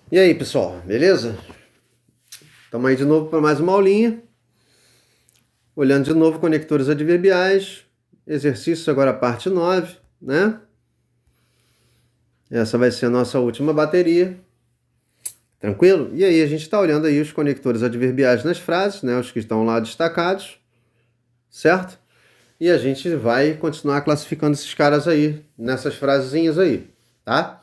E aí, pessoal, beleza? Estamos aí de novo para mais uma aulinha. Olhando de novo conectores adverbiais. Exercício agora parte 9, né? Essa vai ser a nossa última bateria. Tranquilo? E aí, a gente está olhando aí os conectores adverbiais nas frases, né? Os que estão lá destacados, certo? E a gente vai continuar classificando esses caras aí, nessas frasezinhas aí, tá?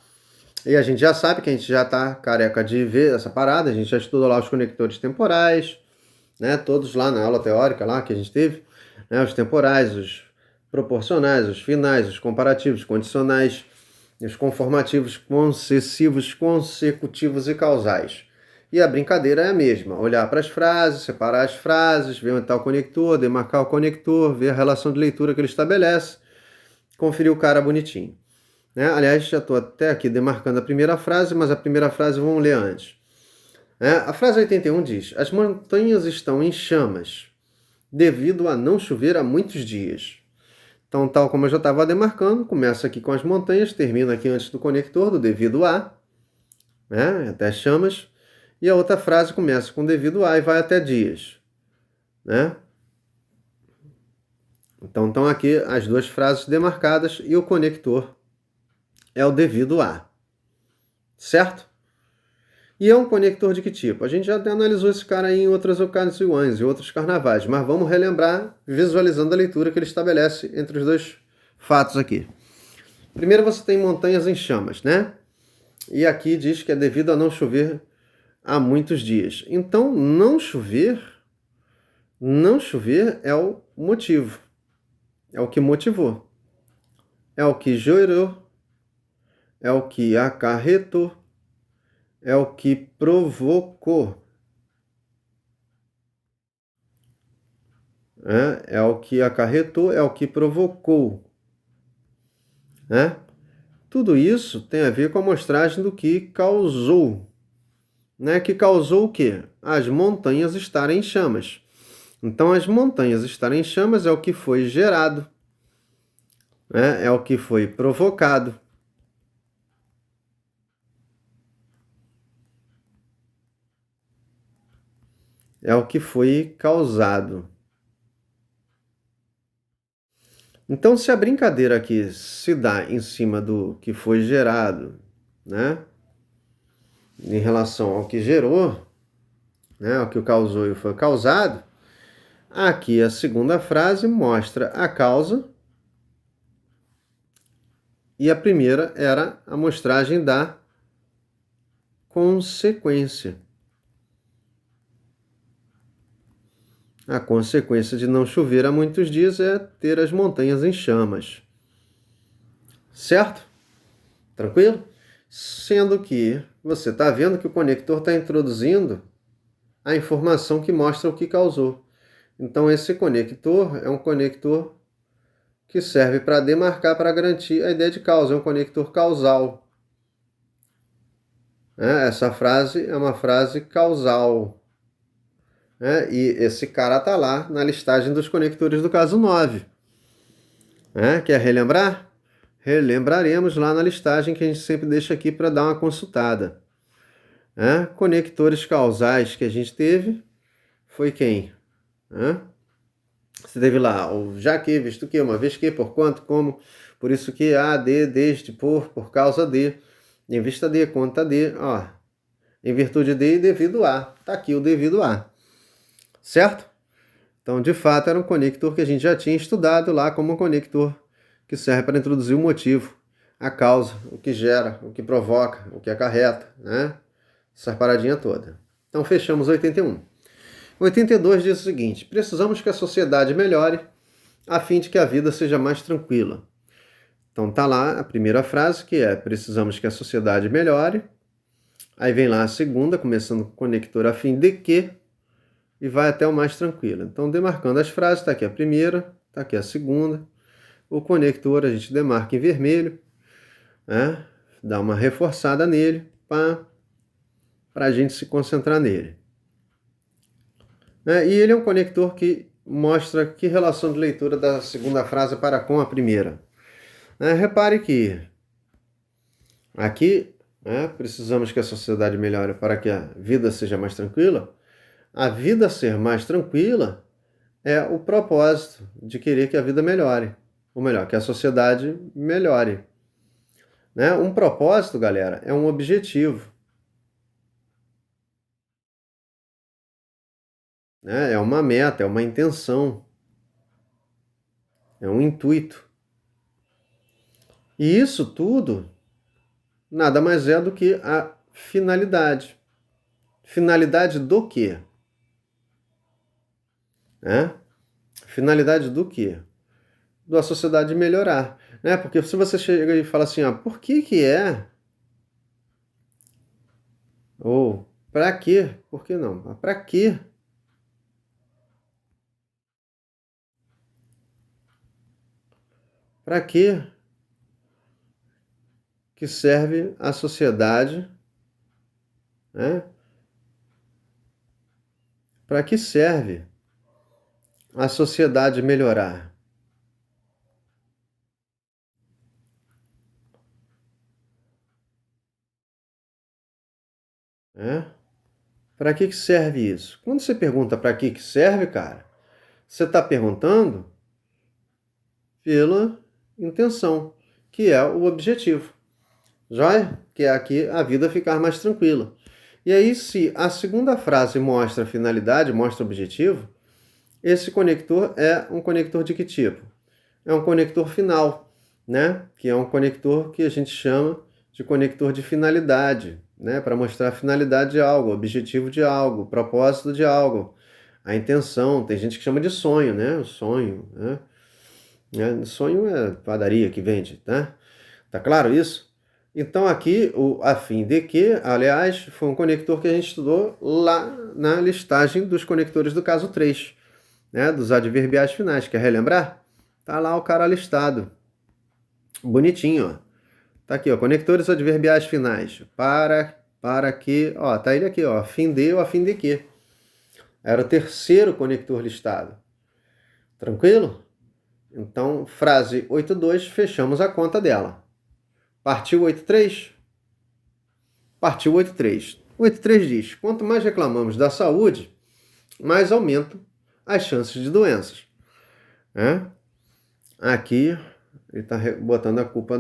E a gente já sabe que a gente já tá careca de ver essa parada, a gente já estudou lá os conectores temporais, né? Todos lá na aula teórica lá que a gente teve, né? Os temporais, os proporcionais, os finais, os comparativos, condicionais, os conformativos, concessivos, consecutivos e causais. E a brincadeira é a mesma: olhar para as frases, separar as frases, ver onde está o conector, demarcar o conector, ver a relação de leitura que ele estabelece, conferir o cara bonitinho. Né? Aliás, já estou até aqui demarcando a primeira frase, mas a primeira frase vamos ler antes. A frase 81 diz: as montanhas estão em chamas devido a não chover há muitos dias. Então, tal como eu já estava demarcando, começa aqui com as montanhas, termina aqui antes do conector, do devido a, né, até chamas, e a outra frase começa com devido a e vai até dias. Né? Então, estão aqui as duas frases demarcadas e o conector é o devido a. Certo? E é um conector de que tipo? A gente já até analisou esse cara aí em outras ocasiões, em outros carnavais, mas vamos relembrar visualizando a leitura que ele estabelece entre os dois fatos aqui. Primeiro você tem montanhas em chamas, né? E aqui diz que é devido a não chover há muitos dias. Então, não chover é o motivo. É o que motivou. É o que gerou. É o que acarretou. É o que provocou. É o que acarretou, é o que provocou. Né? Tudo isso tem a ver com a amostragem do que causou. Né? Que causou o quê? As montanhas estarem em chamas. Então, as montanhas estarem em chamas é o que foi gerado, né? É o que foi provocado. É o que foi causado. Então, se a brincadeira aqui se dá em cima do que foi gerado, né? Em relação ao que gerou, né? O que o causou e foi causado, aqui a segunda frase mostra a causa e a primeira era a mostragem da consequência. A consequência de não chover há muitos dias é ter as montanhas em chamas. Certo? Tranquilo? Sendo que você está vendo que o conector está introduzindo a informação que mostra o que causou. Então, esse conector é um conector que serve para demarcar, para garantir a ideia de causa. É um conector causal. Essa frase é uma frase causal. E esse cara está lá na listagem dos conectores do caso 9. Quer relembrar? Relembraremos lá na listagem que a gente sempre deixa aqui para dar uma consultada. Conectores causais que a gente teve foi quem? Você teve lá o já que, visto que, uma vez que, por quanto, como, por isso que, a, de, desde, por causa de, em vista de, conta de, em virtude de e devido a. Tá aqui o devido a. Certo? Então, de fato, era um conector que a gente já tinha estudado lá como um conector que serve para introduzir o motivo, a causa, o que gera, o que provoca, o que acarreta, né? Essa paradinha toda. Então, fechamos 81. 82 diz o seguinte: precisamos que a sociedade melhore a fim de que a vida seja mais tranquila. Então, tá lá a primeira frase, que é precisamos que a sociedade melhore. Aí vem lá a segunda, começando com o conector a fim de que, e vai até o mais tranquilo. Então, demarcando as frases, está aqui a primeira, está aqui a segunda. O conector a gente demarca em vermelho, dá uma reforçada nele para a gente se concentrar nele. E ele é um conector que mostra que relação de leitura da segunda frase para com a primeira. Repare que aqui né? Precisamos que a sociedade melhore para que a vida seja mais tranquila. A vida ser mais tranquila é o propósito de querer que a vida melhore. Ou melhor, que a sociedade melhore. Né? Um propósito, galera, é um objetivo. Né? É uma meta, é uma intenção. É um intuito. E isso tudo nada mais é do que a finalidade. Finalidade do quê? Né? Finalidade do quê? Da sociedade melhorar. Né? Porque se você chega e fala assim, por que é? Ou para quê? Por que não? Para quê? Para quê que serve a sociedade? Né? Para que serve a sociedade melhorar? Né? Para que serve isso? Quando você pergunta para que serve, cara, você está perguntando pela intenção, que é o objetivo. Joia? Que é aqui a vida ficar mais tranquila. E aí, se a segunda frase mostra a finalidade, mostra o objetivo, esse conector é um conector de que tipo? É um conector final, né? Que é um conector que a gente chama de conector de finalidade, né? Para mostrar a finalidade de algo, o objetivo de algo, o propósito de algo, a intenção. Tem gente que chama de sonho, né? O sonho, né? Sonho é padaria que vende, né? Tá claro isso? Então aqui o a fim de que, aliás, foi um conector que a gente estudou lá na listagem dos conectores do caso 3, né? Dos adverbiais finais. Quer relembrar? Tá lá o cara listado. Bonitinho, ó. Tá aqui, ó. Conectores adverbiais finais. Para que, ó, tá ele aqui, ó. A fim de ou a fim de que. Era o terceiro conector listado. Tranquilo? Então, frase 8.2, fechamos a conta dela. Partiu 8.3? Partiu 8.3. 8.3 diz: quanto mais reclamamos da saúde, mais aumentam as chances de doenças. É? Aqui ele está botando a culpa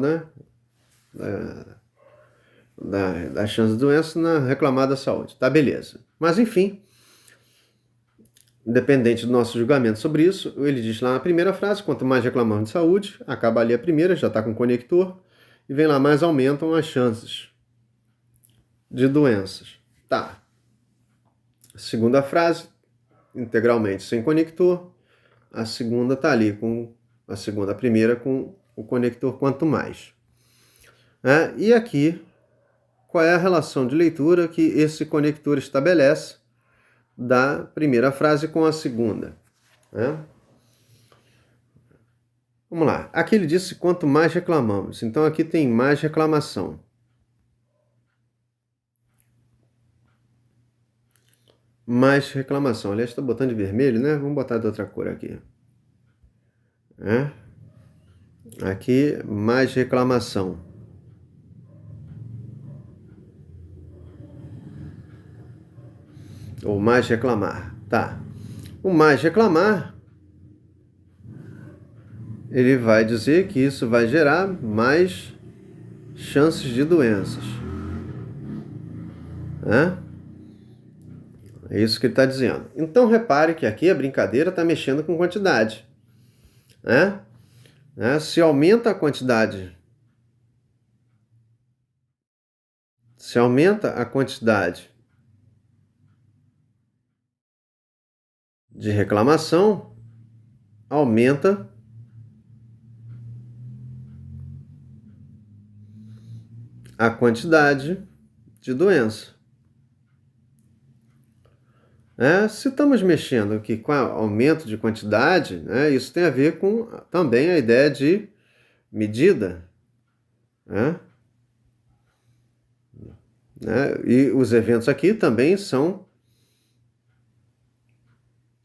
da chance de doença na reclamada saúde. Tá, beleza. Mas enfim, independente do nosso julgamento sobre isso, ele diz lá na primeira frase: quanto mais reclamamos de saúde, acaba ali a primeira, já está com conector, e vem lá, mais aumentam as chances de doenças. Tá. Segunda frase, integralmente sem conector. A segunda está ali com a primeira com o conector quanto mais. E aqui, qual é a relação de leitura que esse conector estabelece da primeira frase com a segunda? Vamos lá. Aqui ele disse quanto mais reclamamos. Então aqui tem mais reclamação. Mais reclamação. Aliás, está botando de vermelho, né? Vamos botar de outra cor aqui. Aqui, mais reclamação. Ou mais reclamar. Tá. O mais reclamar, ele vai dizer que isso vai gerar mais chances de doenças. É isso que ele está dizendo. Então, repare que aqui a brincadeira está mexendo com quantidade. Se aumenta a quantidade, de reclamação, aumenta a quantidade de doença. Se estamos mexendo aqui com aumento de quantidade, isso tem a ver com também a ideia de medida. E os eventos aqui também são,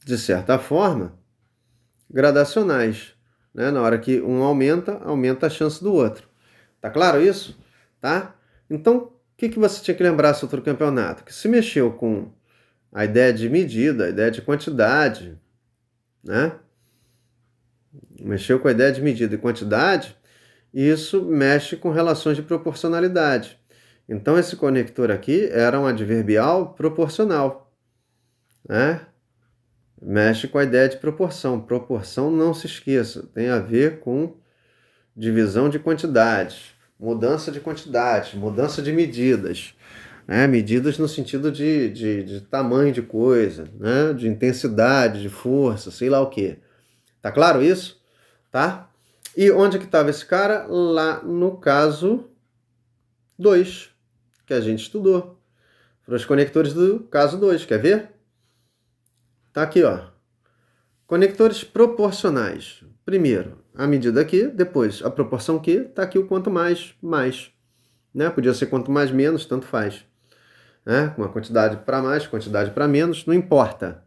de certa forma, gradacionais. Na hora que um aumenta a chance do outro. Tá claro isso? Tá? Então, que você tinha que lembrar sobre o campeonato? Que se mexeu com a ideia de medida, a ideia de quantidade, né? Mexeu com a ideia de medida e quantidade, e isso mexe com relações de proporcionalidade. Então, esse conector aqui era um adverbial proporcional, né? Mexe com a ideia de proporção. Proporção, não se esqueça, tem a ver com divisão de quantidades, mudança de quantidade, mudança de medidas. Né? Medidas no sentido de tamanho de coisa, né? De intensidade, de força, sei lá o quê. Tá claro isso? Tá? E onde que estava esse cara? Lá no caso 2, que a gente estudou. Foram os conectores do caso 2. Quer ver? Tá aqui, ó. Conectores proporcionais. Primeiro, a medida aqui, depois a proporção aqui, tá aqui o quanto mais, mais. Né? Podia ser quanto mais, menos, tanto faz. Né? Uma quantidade para mais, quantidade para menos, não importa.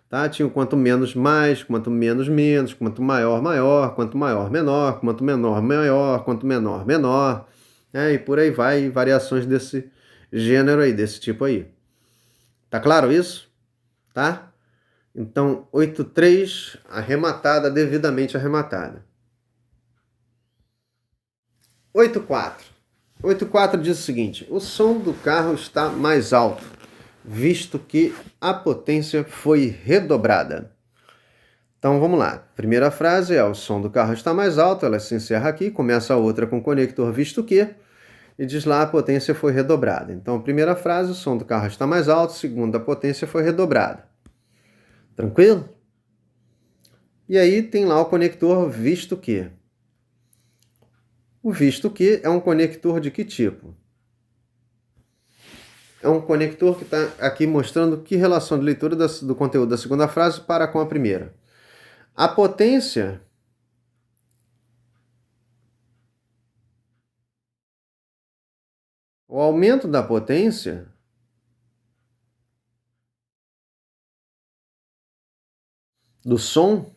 Tá? Tinha o quanto menos mais, quanto menos menos, quanto maior maior, quanto maior menor, quanto menor maior, quanto menor menor, né? E por aí vai, variações desse gênero aí, desse tipo aí. Tá claro isso? Tá? Então, 8.3, arrematada, devidamente arrematada. 8.4. 8.4 diz o seguinte: o som do carro está mais alto, visto que a potência foi redobrada. Então vamos lá. Primeira frase é: o som do carro está mais alto, ela se encerra aqui, começa a outra com conector visto que, e diz lá a potência foi redobrada. Então, primeira frase, o som do carro está mais alto, segunda, a potência foi redobrada. Tranquilo? E aí tem lá o conector visto que. O visto que é um conector de que tipo? É um conector que está aqui mostrando que relação de leitura do conteúdo da segunda frase para com a primeira. A potência o aumento da potência do som,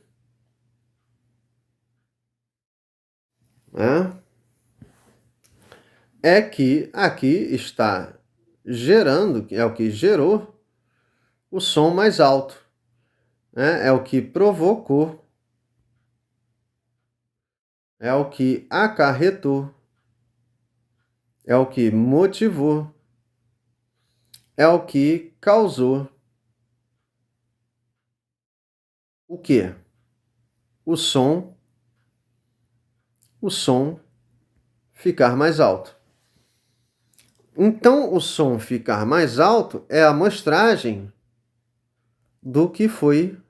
né, é que aqui está gerando, é o que gerou o som mais alto, né, é o que provocou, é o que acarretou, é o que motivou, é o que causou o quê? O som ficar mais alto. Então, o som ficar mais alto é a amostragem do que foi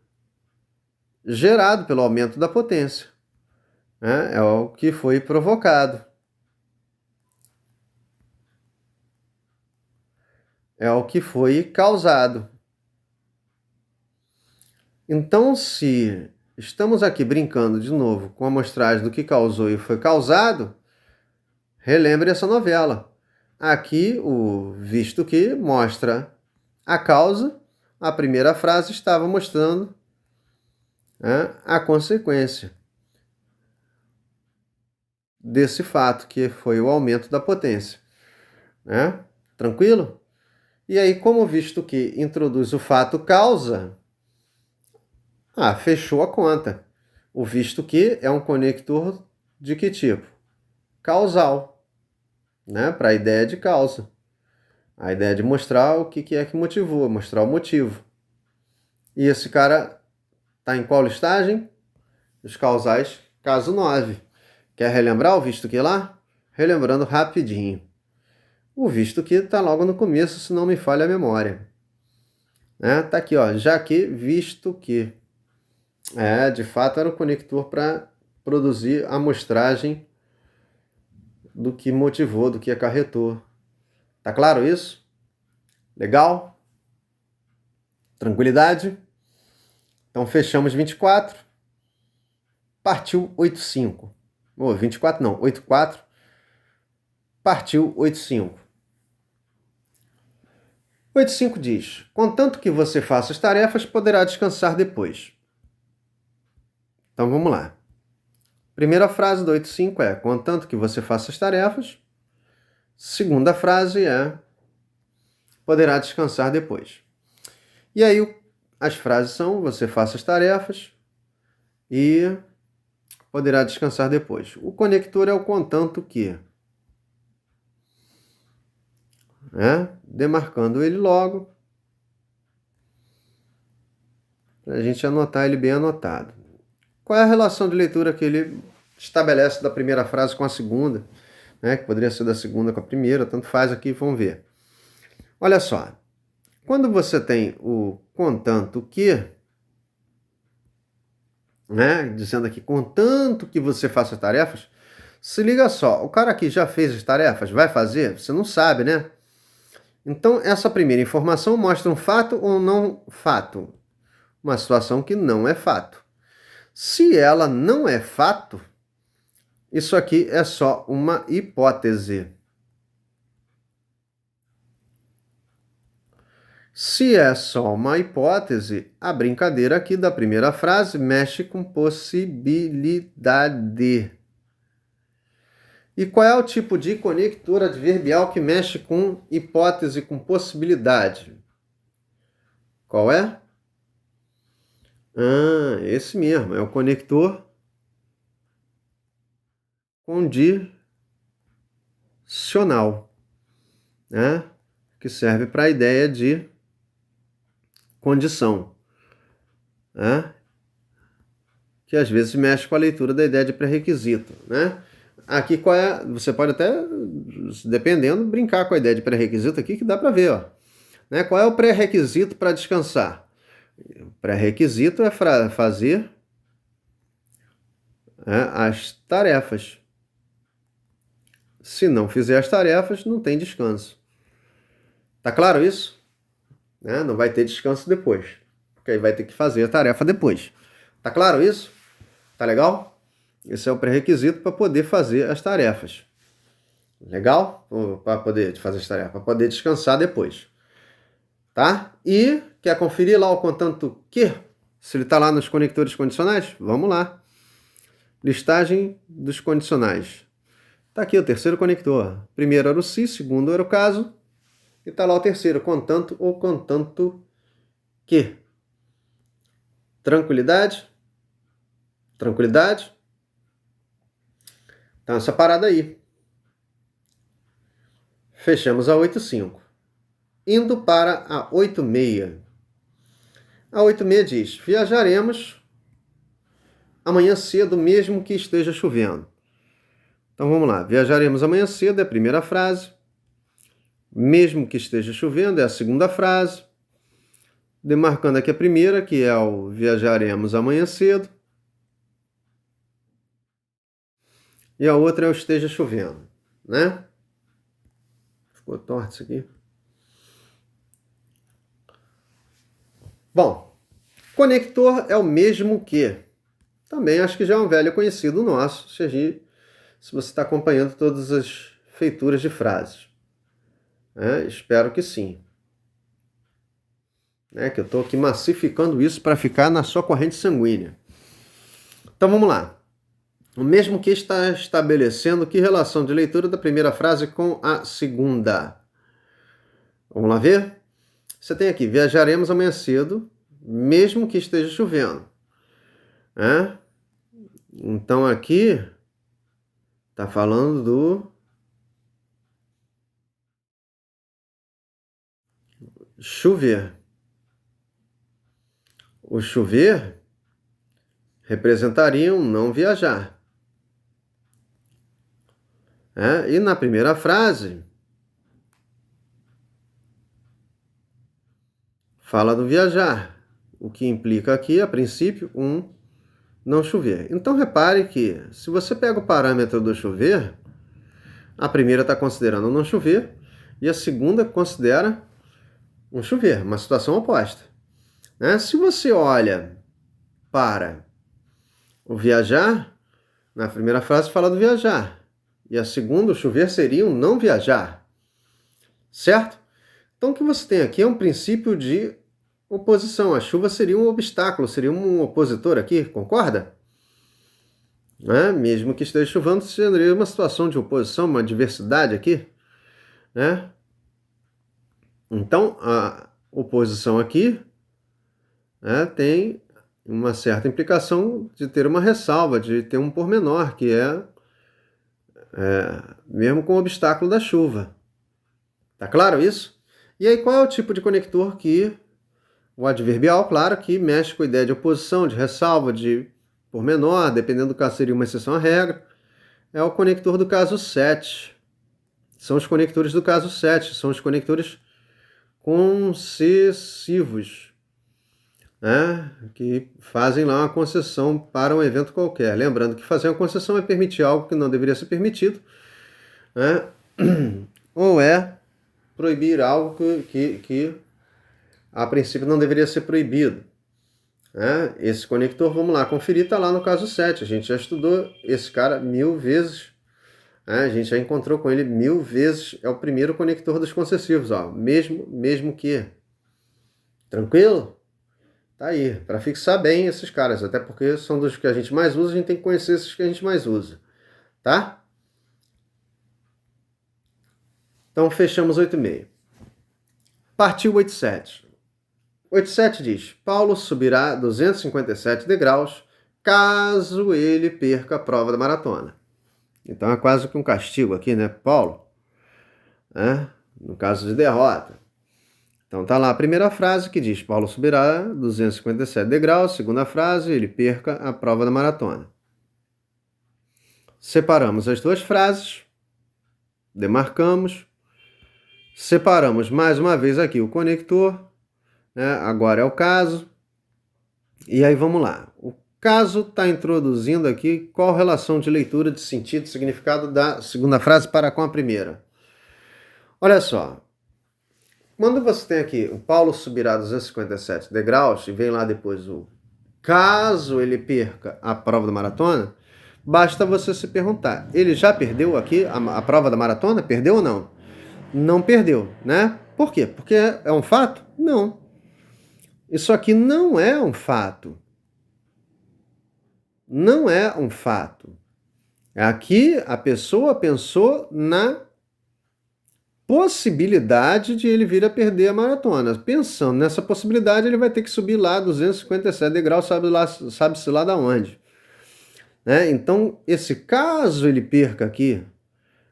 gerado pelo aumento da potência, né? É o que foi provocado. É o que foi causado. Então, se estamos aqui brincando de novo com a amostragem do que causou e foi causado, relembre essa novela. Aqui, o visto que mostra a causa, a primeira frase estava mostrando, né, a consequência desse fato, que foi o aumento da potência. Né? Tranquilo? E aí, como visto que introduz o fato causa, fechou a conta. O visto que é um conector de que tipo? Causal, né? Para a ideia de causa. A ideia de mostrar o que é que motivou, mostrar o motivo. E esse cara está em qual listagem? Os causais, caso 9. Quer relembrar o visto que lá? Relembrando rapidinho. O visto que está logo no começo, se não me falha a memória. Tá aqui, ó, já que, visto que. De fato era o conector para produzir a amostragem do que motivou, do que acarretou. Tá claro isso? Legal? Tranquilidade? Então fechamos 24. Partiu 85. 24 não, 84. Partiu 85. 85 diz: contanto que você faça as tarefas, poderá descansar depois. Então vamos lá. Primeira frase do 85 é: contanto que você faça as tarefas, Segunda frase é poderá descansar depois. E aí as frases são você faça as tarefas e poderá descansar depois. O conector é o contanto que, demarcando ele logo, para a gente anotar ele bem anotado. Qual é a relação de leitura que ele estabelece da primeira frase com a segunda? Que poderia ser da segunda com a primeira, tanto faz aqui, vamos ver. Olha só, quando você tem o contanto que, dizendo aqui, contanto que você faça tarefas, se liga só, o cara aqui já fez as tarefas, vai fazer? Você não sabe, né? Então, essa primeira informação mostra um fato ou não fato? Uma situação que não é fato. Se ela não é fato, isso aqui é só uma hipótese. Se é só uma hipótese, a brincadeira aqui da primeira frase mexe com possibilidade. E qual é o tipo de conector adverbial que mexe com hipótese, com possibilidade? Qual é? Esse mesmo, é o conector condicional, que serve para a ideia de condição, que às vezes mexe com a leitura da ideia de pré-requisito, Aqui qual é? Você pode até, dependendo, brincar com a ideia de pré-requisito aqui que dá para ver, Qual é o pré-requisito para descansar? O pré-requisito é fazer as tarefas. Se não fizer as tarefas, não tem descanso. Tá claro isso? Não vai ter descanso depois, porque aí vai ter que fazer a tarefa depois. Tá claro isso? Tá legal? Esse é o pré-requisito para poder fazer as tarefas. Legal? Para poder fazer as tarefas, para poder descansar depois. Tá? E quer conferir lá o contanto que? Se ele está lá nos conectores condicionais? Vamos lá. Listagem dos condicionais. Está aqui o terceiro conector. Primeiro era o se, segundo era o caso. E está lá o terceiro, contanto ou contanto que. Tranquilidade? Tranquilidade? Então, essa parada aí. Fechamos a 8.5. Indo para a 8.6. A 8.6 diz, viajaremos amanhã cedo, mesmo que esteja chovendo. Então, vamos lá. Viajaremos amanhã cedo é a primeira frase. Mesmo que esteja chovendo é a segunda frase. Demarcando aqui a primeira, que é o viajaremos amanhã cedo. E a outra é o esteja chovendo, Ficou torto isso aqui. Bom, conector é o mesmo que. Também acho que já é um velho conhecido nosso, se você está acompanhando todas as feituras de frases. Espero que sim. Que eu estou aqui massificando isso para ficar na sua corrente sanguínea. Então vamos lá. O mesmo que está estabelecendo que relação de leitura da primeira frase com a segunda. Vamos lá ver? Você tem aqui, viajaremos amanhã cedo, mesmo que esteja chovendo. Então aqui está falando do chover. O chover representaria um não viajar. E na primeira frase, fala do viajar, o que implica aqui, a princípio, um não chover. Então, repare que, se você pega o parâmetro do chover, a primeira está considerando não chover e a segunda considera um chover, uma situação oposta. Se você olha para o viajar, na primeira frase fala do viajar. E a segunda, o chover, seria um não viajar. Certo? Então, o que você tem aqui é um princípio de oposição. A chuva seria um obstáculo, seria um opositor aqui, concorda? Mesmo que esteja chovendo, seria uma situação de oposição, uma adversidade aqui. né? Então, a oposição aqui, né, tem uma certa implicação de ter uma ressalva, de ter um pormenor, que é mesmo com o obstáculo da chuva. Tá claro isso? E aí, qual é o tipo de conector que o adverbial, claro, que mexe com a ideia de oposição, de ressalva, de pormenor, dependendo do caso seria uma exceção à regra, é o conector do caso 7. São os conectores do caso 7, são os conectores concessivos, né, que fazem lá uma concessão para um evento qualquer. Lembrando que fazer uma concessão é permitir algo que não deveria ser permitido, né, ou é proibir algo que a princípio não deveria ser proibido. Né? Esse conector, vamos lá, conferir, está lá no caso 7. A gente já estudou esse cara 1000 vezes. Né? A gente já encontrou com ele 1000 vezes. É o primeiro conector dos concessivos. Ó. Mesmo que. Tranquilo? Tá aí. Para fixar bem esses caras. Até porque são dos que a gente mais usa. A gente tem que conhecer esses que a gente mais usa. Tá? Então, fechamos 8,5. Partiu 8,7. 8,7 diz: Paulo subirá 257 degraus caso ele perca a prova da maratona. Então é quase que um castigo aqui, né, Paulo? No caso de derrota. Então tá lá a primeira frase que diz: Paulo subirá 257 degraus. Segunda frase: ele perca a prova da maratona. Separamos as duas frases, demarcamos, separamos mais uma vez aqui o conector, né? Agora é o caso. E aí vamos lá. O caso está introduzindo aqui qual relação de leitura, de sentido, significado da segunda frase para com a primeira. Olha só. Quando você tem aqui o Paulo subirá 257 degraus e vem lá depois o caso ele perca a prova da maratona, basta você se perguntar, ele já perdeu aqui a prova da maratona? Perdeu ou não? Não perdeu, né? Por quê? Porque é um fato? Não. Isso aqui não é um fato. Não é um fato. Aqui a pessoa pensou na possibilidade de ele vir a perder a maratona. Pensando nessa possibilidade, ele vai ter que subir lá 257 degraus, sabe-se lá da onde. Né? Então, esse caso ele perca aqui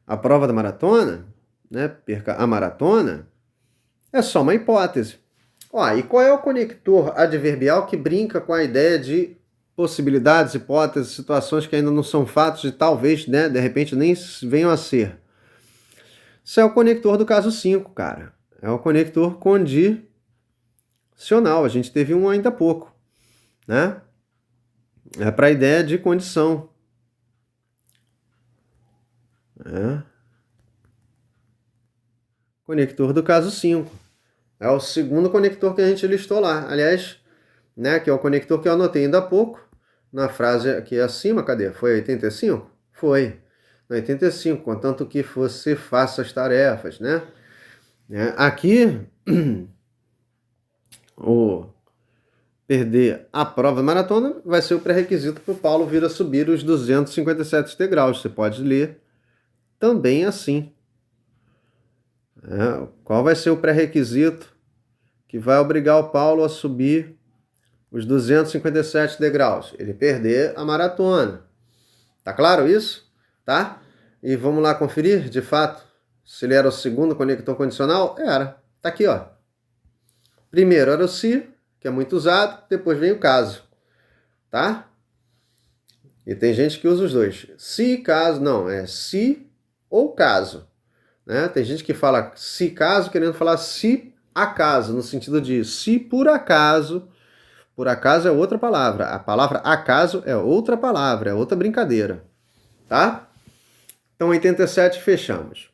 a prova da maratona, né? Perca a maratona, é só uma hipótese. E qual é o conector adverbial que brinca com a ideia de possibilidades, hipóteses, situações que ainda não são fatos e talvez, né, de repente, nem venham a ser? Isso é o conector do caso 5, cara. É o conector condicional. A gente teve um ainda há pouco, né? É para a ideia de condição. Conector do caso 5. É o segundo conector que a gente listou lá. Aliás, né, que é o conector que eu anotei ainda há pouco, na frase aqui acima, cadê? Foi 85? Foi. 85, contanto que você faça as tarefas, né? Aqui, o perder a prova da maratona vai ser o pré-requisito para o Paulo vir a subir os 257 degraus. Você pode ler também assim. Qual vai ser o pré-requisito que vai obrigar o Paulo a subir os 257 degraus? Ele perder a maratona. Tá claro isso? Tá? E vamos lá conferir, de fato, se ele era o segundo conector condicional? Era. Tá aqui, ó. Primeiro era o se, que é muito usado, depois vem o caso. Tá? E tem gente que usa os dois. Se, caso, não, é se ou caso. Né? Tem gente que fala se caso, querendo falar se acaso, no sentido de se por acaso é outra palavra. A palavra acaso é outra palavra, é outra brincadeira. Tá? Então, 87, fechamos.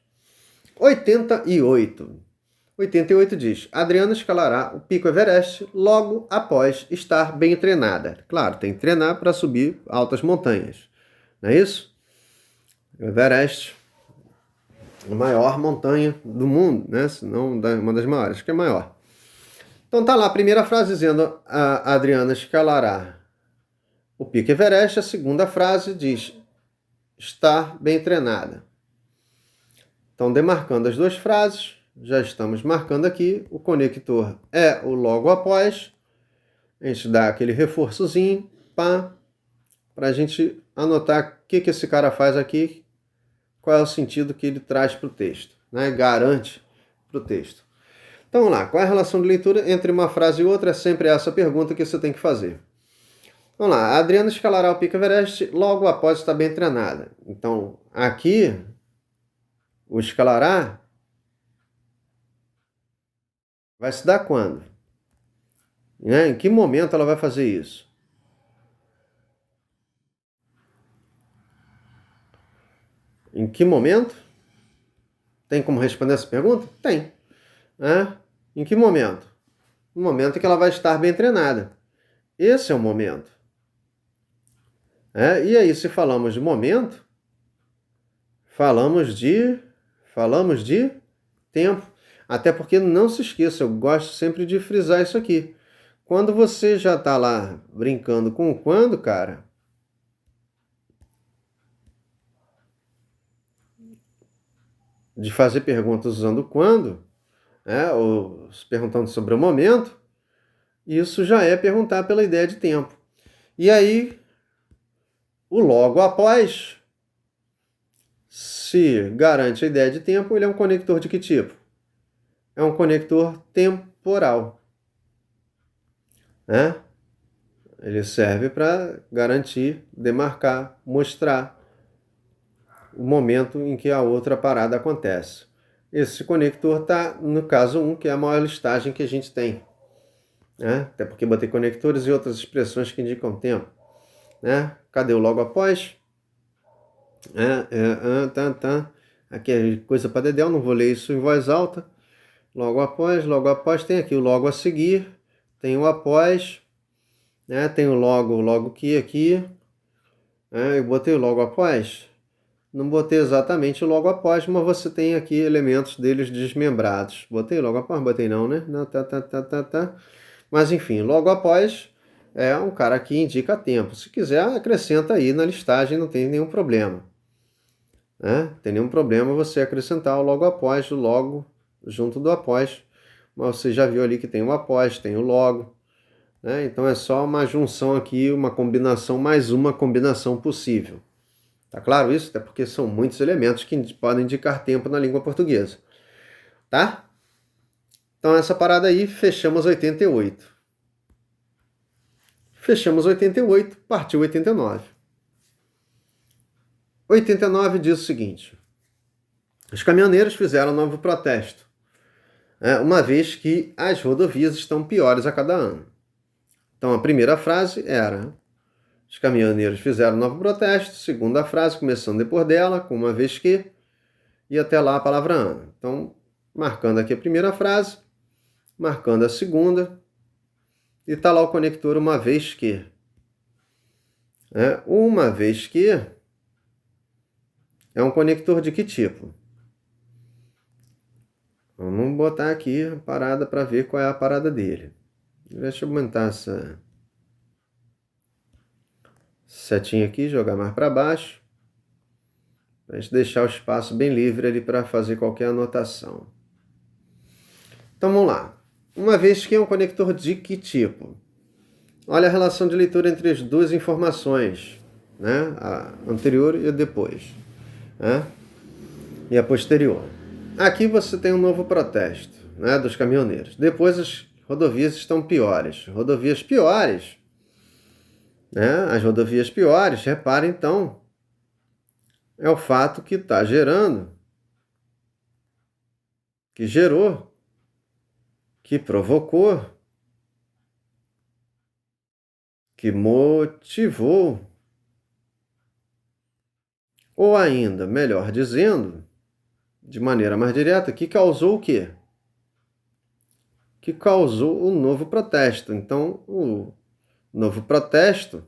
88. 88 diz: Adriana escalará o Pico Everest logo após estar bem treinada. Claro, tem que treinar para subir altas montanhas. Não é isso? O Everest, a maior montanha do mundo, né? Se não uma das maiores, que é maior. Então tá lá a primeira frase dizendo: a Adriana escalará o Pico Everest. A segunda frase diz: estar bem treinada. Então, demarcando as duas frases, já estamos marcando aqui. O conector é o logo após. A gente dá aquele reforçozinho para a gente anotar o que esse cara faz aqui, qual é o sentido que ele traz para o texto, né? Garante para o texto. Então, vamos lá. Qual é a relação de leitura entre uma frase e outra? É sempre essa pergunta que você tem que fazer. Vamos lá. A Adriana escalará o Pico Everest logo após estar bem treinada. Então, aqui, o escalará vai se dar quando? Né? Em que momento ela vai fazer isso? Em que momento? Tem como responder essa pergunta? Tem. Em que momento? No momento em que ela vai estar bem treinada. Esse é o momento. E aí, se falamos de momento, falamos de tempo. Até porque, não se esqueça, eu gosto sempre de frisar isso aqui. Quando você já está lá brincando com o quando, cara, de fazer perguntas usando quando, ou perguntando sobre o momento, isso já é perguntar pela ideia de tempo. E aí, o logo após, se garante a ideia de tempo, ele é um conector de que tipo? É um conector temporal. Ele serve para garantir, demarcar, mostrar o momento em que a outra parada acontece. Esse conector está no caso 1, que é a maior listagem que a gente tem. Até porque botei conectores e outras expressões que indicam tempo. Cadê o logo após? Aqui é coisa para dedéu, não vou ler isso em voz alta. Logo após tem aqui o logo a seguir, tem o após, tem o logo que aqui. Eu botei o logo após? Não botei exatamente o logo após, mas você tem aqui elementos deles desmembrados. Botei logo após? Botei não, né? Não, tá. Mas enfim, logo após é um cara que indica tempo. Se quiser, acrescenta aí na listagem, não tem nenhum problema. Tem nenhum problema você acrescentar o logo após, o logo junto do após. Mas você já viu ali que tem o após, tem o logo. Então é só uma junção aqui, uma combinação, mais uma combinação possível. Tá claro isso? Até porque são muitos elementos que podem indicar tempo na língua portuguesa. Tá? Então essa parada aí, fechamos 88. Fechamos 88, partiu 89. 89 diz o seguinte: os caminhoneiros fizeram um novo protesto, uma vez que as rodovias estão piores a cada ano. Então a primeira frase era: os caminhoneiros fizeram um novo protesto. Segunda frase, começando depois dela, com uma vez que, e até lá a palavra ano. Então, marcando aqui a primeira frase, marcando a segunda, e está lá o conector uma vez que. Uma vez que é um conector de que tipo? Vamos botar aqui a parada para ver qual é a parada dele. Deixa eu aumentar essa setinha aqui, jogar mais para baixo, para a gente deixar o espaço bem livre ali para fazer qualquer anotação. Então vamos lá. Uma vez que é um conector de que tipo? Olha a relação de leitura entre as duas informações, a anterior e a depois, e a posterior. Aqui você tem um novo protesto, dos caminhoneiros. Depois as rodovias estão piores. Rodovias piores, as rodovias piores, repara então, é o fato que está gerando, que gerou, que provocou, que motivou, ou ainda, melhor dizendo, de maneira mais direta, que causou o quê? Que causou o novo protesto. Então, o novo protesto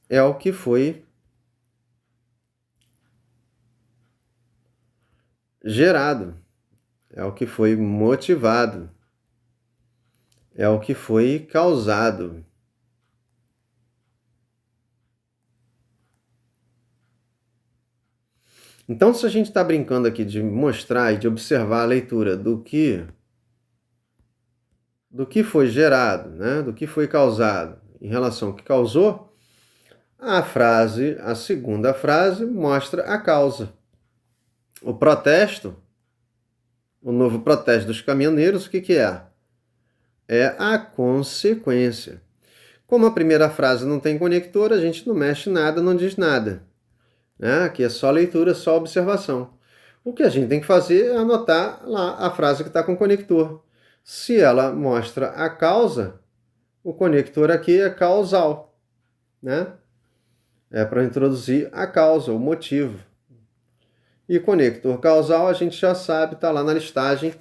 é o que foi gerado, é o que foi motivado, é o que foi causado. Então, se a gente está brincando aqui de mostrar e de observar a leitura do que foi gerado, né? Do que foi causado em relação ao que causou, a segunda frase mostra a causa. O protesto, o novo protesto dos caminhoneiros, o que é? É a consequência. Como a primeira frase não tem conector, a gente não mexe nada, não diz nada. Né? Aqui é só leitura, só observação. O que a gente tem que fazer é anotar lá a frase que está com conector. Se ela mostra a causa, o conector aqui é causal, né? É para introduzir a causa, o motivo. E conector causal a gente já sabe, está lá na listagem,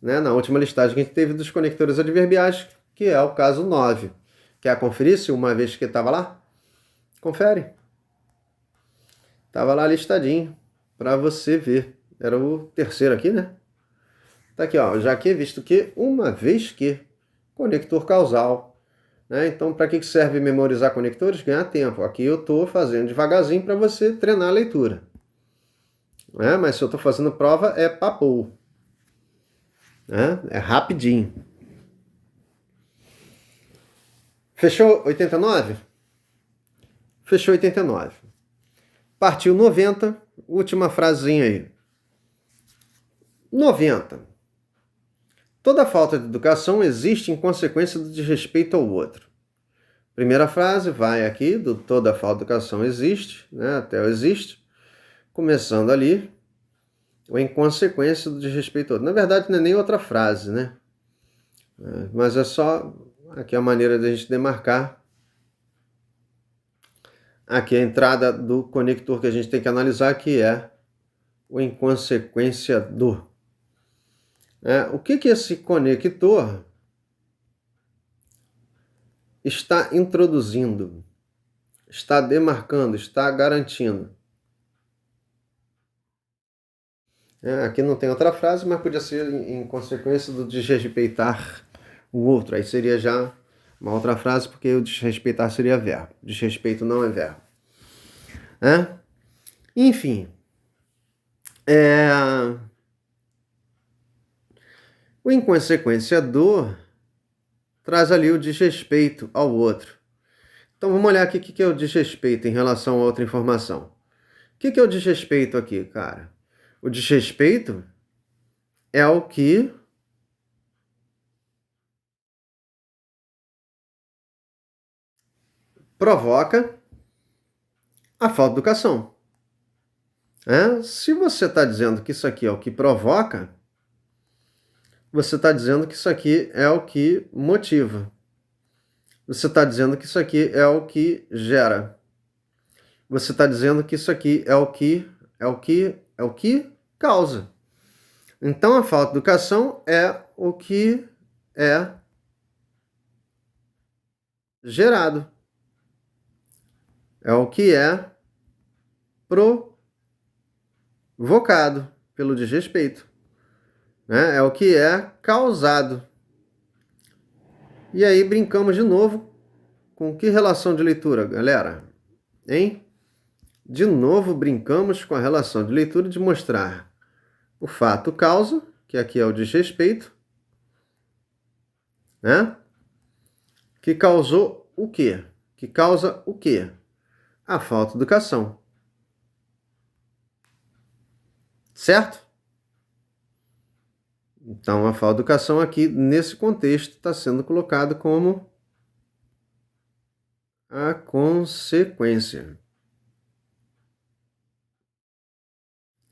né? Na última listagem que a gente teve dos conectores adverbiais, que é o caso 9. Quer conferir se uma vez que estava lá? Confere. Estava lá listadinho para você ver. Era o terceiro aqui, né? Tá aqui, ó. Já que, visto que, uma vez que, conector causal. Né? Então, para que serve memorizar conectores? Ganhar tempo. Aqui eu estou fazendo devagarzinho para você treinar a leitura. Né? Mas se eu estou fazendo prova, é papo. Né? É rapidinho. Fechou 89? Fechou 89. Partiu 90. Última frasezinha aí. 90. Toda falta de educação existe em consequência do desrespeito ao outro. Primeira frase vai aqui, do toda falta de educação existe, né, até o existe, começando ali, ou em consequência do desrespeito ao outro. Na verdade, não é nem outra frase, né? Mas é só aqui a maneira de a gente demarcar. Aqui a entrada do conector que a gente tem que analisar, que é o em consequência do. O que esse conector está introduzindo, está demarcando, está garantindo? Aqui não tem outra frase, mas podia ser em consequência do desrespeitar o outro. Aí seria já uma outra frase, porque o desrespeitar seria verbo. Desrespeito não é verbo. Enfim. O em consequência do traz ali o desrespeito ao outro. Então vamos olhar aqui o que é o desrespeito em relação a outra informação. O que é o desrespeito aqui, cara? O desrespeito é o que provoca a falta de educação. Se você está dizendo que isso aqui é o que provoca, você está dizendo que isso aqui é o que motiva. Você está dizendo que isso aqui é o que gera. Você está dizendo que isso aqui é o que causa. Então, a falta de educação é o que é gerado. É o que é provocado pelo desrespeito. É o que é causado. E aí brincamos de novo com que relação de leitura, galera? Hein? De novo brincamos com a relação de leitura de mostrar o fato causa, que aqui é o desrespeito, né? Que causou o quê? Que causa o quê? A falta de educação. Certo? Então, a falta de educação aqui, nesse contexto, está sendo colocado como a consequência.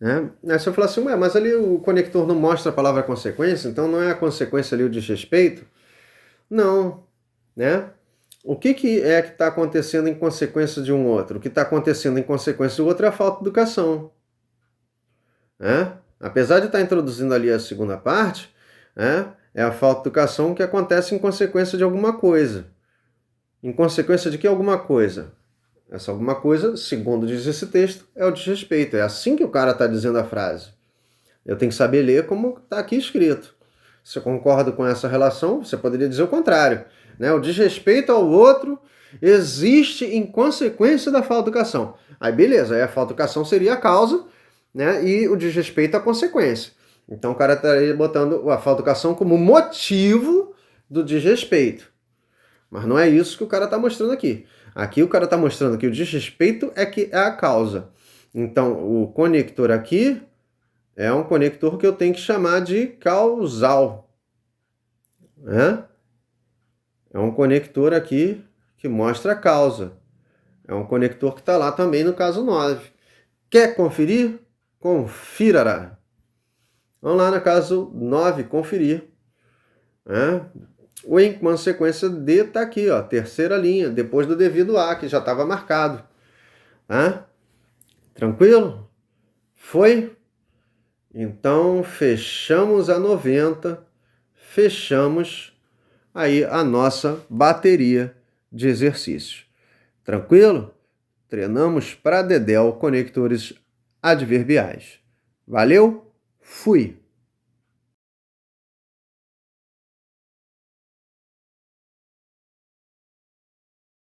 Aí você fala assim, mas ali o conector não mostra a palavra consequência, então não é a consequência ali o desrespeito? Não, né? O que é que está acontecendo em consequência de um outro? O que está acontecendo em consequência do outro é a falta de educação. Apesar de estar introduzindo ali a segunda parte, é a falta de educação que acontece em consequência de alguma coisa. Em consequência de que alguma coisa? Essa alguma coisa, segundo diz esse texto, é o desrespeito. É assim que o cara está dizendo a frase. Eu tenho que saber ler como está aqui escrito. Se eu concordo com essa relação, você poderia dizer o contrário. O desrespeito ao outro existe em consequência da falta de educação. Aí beleza, aí a falta de educação seria a causa, né? E o desrespeito à consequência. Então o cara estaria botando a falta de educação como motivo do desrespeito. Mas não é isso que o cara está mostrando aqui. Aqui o cara está mostrando que o desrespeito é que é a causa. Então o conector aqui é um conector que eu tenho que chamar de causal, né? É um conector aqui que mostra a causa. É um conector que está lá também no caso 9. Quer conferir? Confira. Vamos lá no caso 9, conferir. O em consequência D está aqui, ó, terceira linha, depois do devido a, que já estava marcado. Tranquilo? Foi? Então, fechamos a 90, fechamos aí a nossa bateria de exercícios. Tranquilo? Treinamos para dedéu conectores adverbiais. Valeu? Fui!